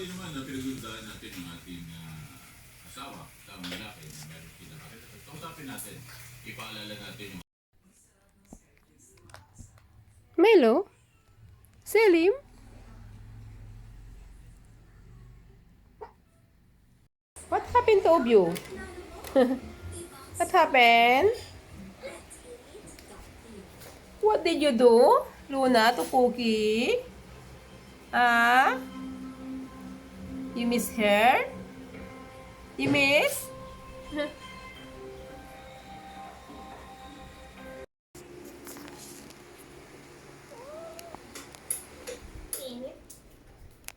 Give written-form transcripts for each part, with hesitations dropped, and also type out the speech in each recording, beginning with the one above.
rin naman na pinagundaan natin ang ating asawa, sa malaki, na meron kinakakit. Kausapin natin, ipaalala natin yung... Melo? Selim? What happened to you? What happened? What did you do, Luna, to Cookie? Ah? You miss her? You miss?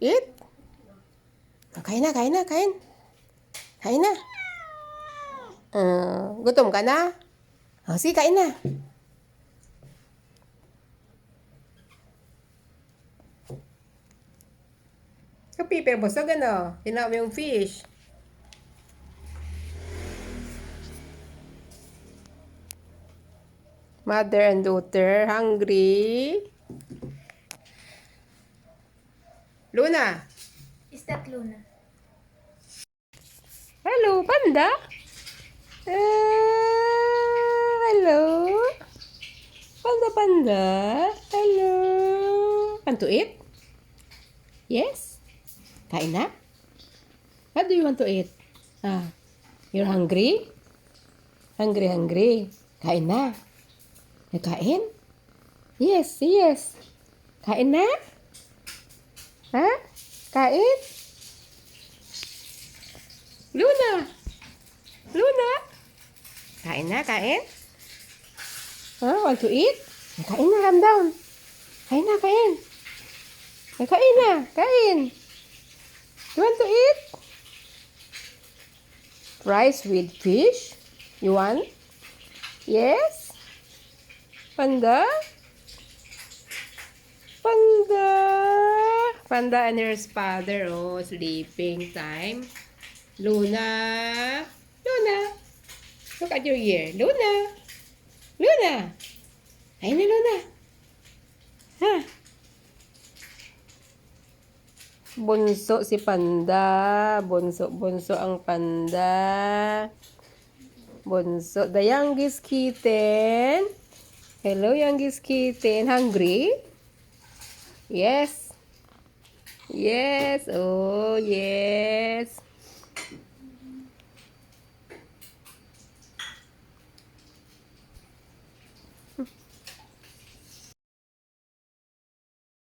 Eat? Kain na, kain na, kain. Kain na. Gutom ka na? Sige, kain na. Kapiper, busog ano? Tinaw yung fish. Mother and daughter, hungry? Luna? Is that Luna? Hello, panda? Hello? Panda, panda? Hello? Want to eat? Yes? Kain na? What do you want to eat? You're hungry? Hungry, hungry. Kain na? Kain? Yes, yes. Kain na? Ha? Kain? Luna? Luna? Kain na, kain? Want to eat? Kain na, calm down. Kain na, kain. Kain na, kain. You want to eat? Rice with fish? You want? Yes? Panda? Panda? Panda and her father, sleeping time. Luna? Luna? Look at your ear. Luna? Luna? Kain na, Luna. Ha? Bunso si Panda. Bunso ang Panda. Bunso. The youngest kitten. Hello, youngest kitten. Hungry? Yes. Yes. Oh, yes.